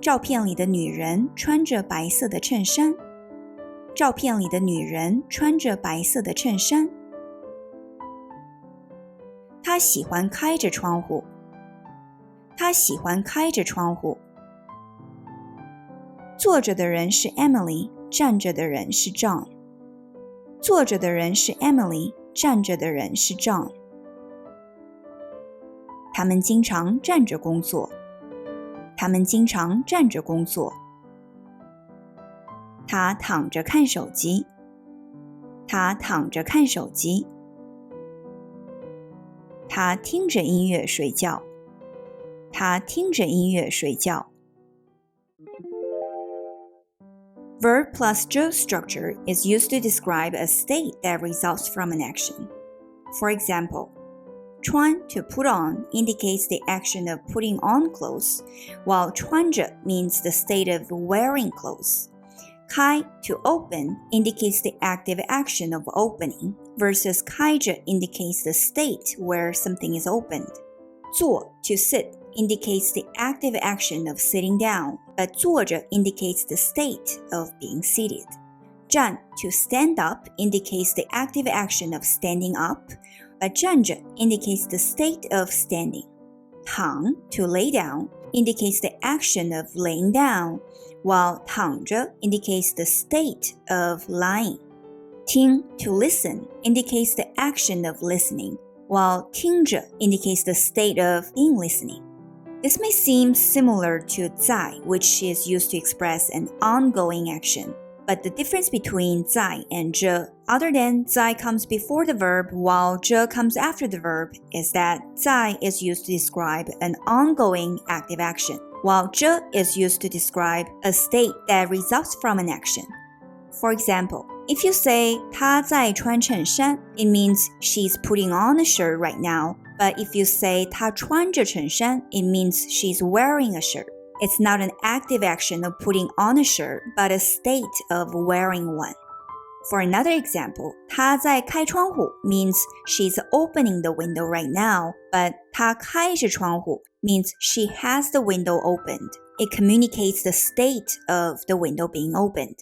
照片里的女人穿着白色的衬衫。照片里的女人穿着白色的衬衫。她喜欢开着窗户。她喜欢开着窗户。坐着的人是 Emily， 站着的人是 John。坐着的人是 Emily， 站着的人是 John。他们经常站着工作。他们经常站着工作。他躺着看手机。他躺着看手机。他听着音乐睡觉。他听着音乐睡觉。Verb plus jo structure is used to describe a state that results from an action. For example, 穿 to put on indicates the action of putting on clothes, while 穿着 means the state of wearing clothes. 开 to open indicates the active action of opening, versus 开着 indicates the state where something is opened. 坐 to sit indicates the active action of sitting down, but 坐着 indicates the state of being seated. 站 to stand up indicates the active action of standing up, but 站着 indicates the state of standing. 躺 to lay down indicates the action of laying down, while 躺着 indicates the state of lying. 听 to listen indicates the action of listening, while 听着 indicates the state of being listening. This may seem similar to 在, which is used to express an ongoing action, but the difference between 在 and 着, other than 在 comes before the verb while 着 comes after the verb, is that 在 is used to describe an ongoing active action, while 着 is used to describe a state that results from an action. For example, if you say 她在穿衬衫, it means she's putting on a shirt right now, but if you say 她穿着衬衫, it means she's wearing a shirt. It's not an active action of putting on a shirt, but a state of wearing one. For another example, 她在开窗户 means she's opening the window right now, but 她开着窗户 means she has the window opened. It communicates the state of the window being opened.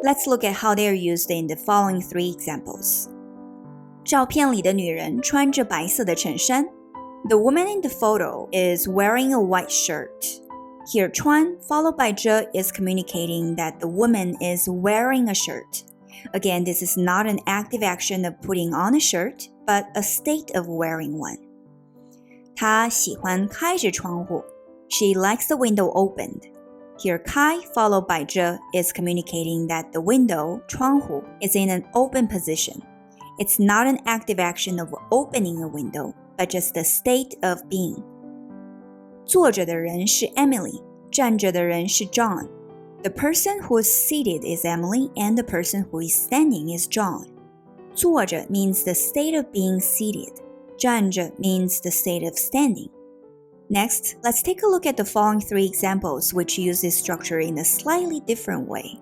Let's look at how they are used in the following 3 examples. 照片里的女人穿着白色的衬衫。The woman in the photo is wearing a white shirt. Here, 穿 followed by 着 is communicating that the woman is wearing a shirt. Again, this is not an active action of putting on a shirt, but a state of wearing one. 她喜欢开着窗户。She likes the window opened. Here, 开 followed by 着 is communicating that the window, 窗户, is in an open position. It's not an active action of opening a window, but just the state of being. 坐着的人是 Emily, 站着的人是 John. The person who is seated is Emily, and the person who is standing is John. 坐着 means the state of being seated. 站着 means the state of standing. Next, let's take a look at the following 3 examples which use this structure in a slightly different way.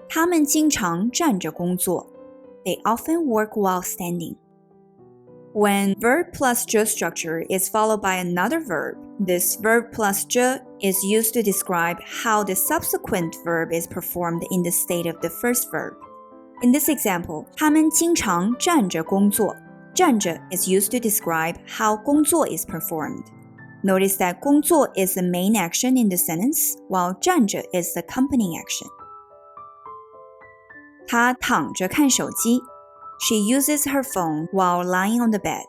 他们经常站着工作。They often work while standing. When verb plus 着 structure is followed by another verb, this verb plus 着 is used to describe how the subsequent verb is performed in the state of the first verb. In this example, 他们经常站着工作。站着 is used to describe how 工作 is performed. Notice that 工作 is the main action in the sentence, while 站着 is the accompanying action. 她躺着看手机。She uses her phone while lying on the bed.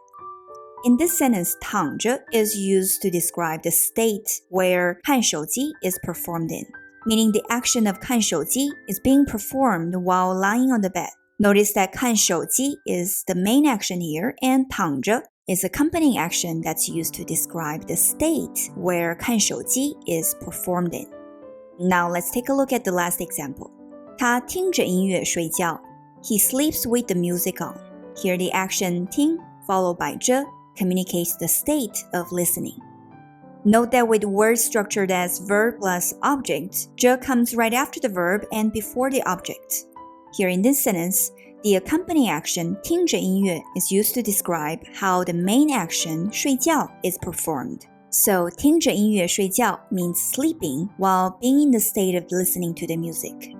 In this sentence, 躺着 is used to describe the state where 看手机 is performed in, meaning the action of 看手机 is being performed while lying on the bed. Notice that 看手机 is the main action here, and 躺着 is accompanying action that's used to describe the state where 看手机 is performed in. Now let's take a look at the last example. 他听着音乐睡觉。He sleeps with the music on. Here the action 听 followed by 着 communicates the state of listening. Note that with words structured as verb plus object, 着 comes right after the verb and before the object. Here in this sentence, The accompanying action 听着音乐 is used to describe how the main action 睡觉 is performed. So 听着音乐睡觉 means sleeping while being in the state of listening to the music.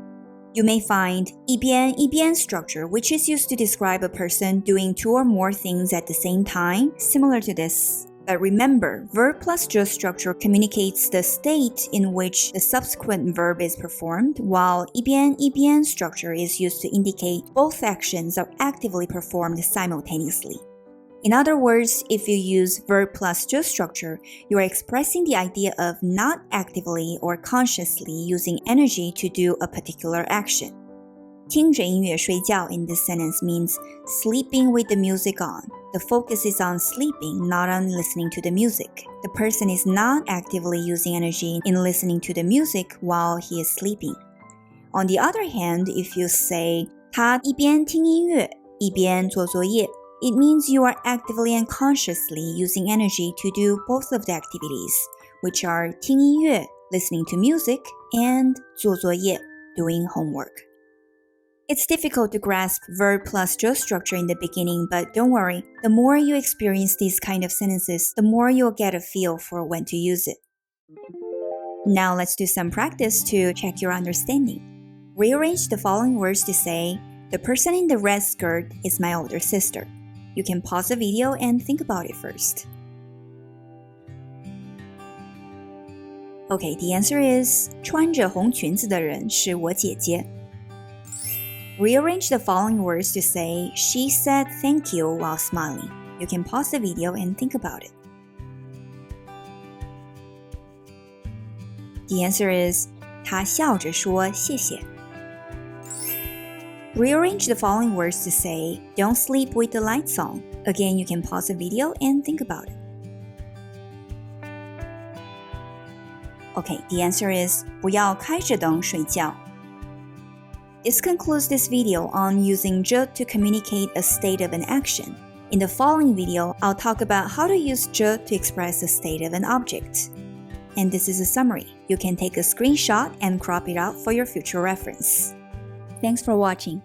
You may find 一边 structure, which is used to describe a person doing two or more things at the same time, similar to this. But remember, verb plus j structure communicates the state in which the subsequent verb is performed, while 一边 structure is used to indicate both actions are actively performed simultaneously. In other words, if you use verb plus j structure, you are expressing the idea of not actively or consciously using energy to do a particular action. 听着音乐睡觉 in this sentence means sleeping with the music on. The focus is on sleeping, not on listening to the music. The person is not actively using energy in listening to the music while he is sleeping. On the other hand, if you say 他一边听音乐一边做作业, it means you are actively and consciously using energy to do both of the activities, which are 听音乐, listening to music, and 做作业, doing homework. It's difficult to grasp verb plus j structure in the beginning, but don't worry. The more you experience these kind of sentences, the more you'll get a feel for when to use it. Now let's do some practice to check your understanding. Rearrange the following words to say, the person in the red skirt is my older sister. You can pause the video and think about it first. Okay, the answer is 穿着红裙子的人是我姐姐。Rearrange the following words to say, she said thank you while smiling. You can pause the video and think about it. The answer is, 她笑着说谢谢。Rearrange the following words to say, don't sleep with the lights on. Again, you can pause the video and think about it. Okay, the answer is, 不要开着灯睡觉。This concludes this video on using j to communicate a state of an action. In the following video, I'll talk about how to use j to express the state of an object. And this is a summary. You can take a screenshot and crop it out for your future reference. Thanks for watching.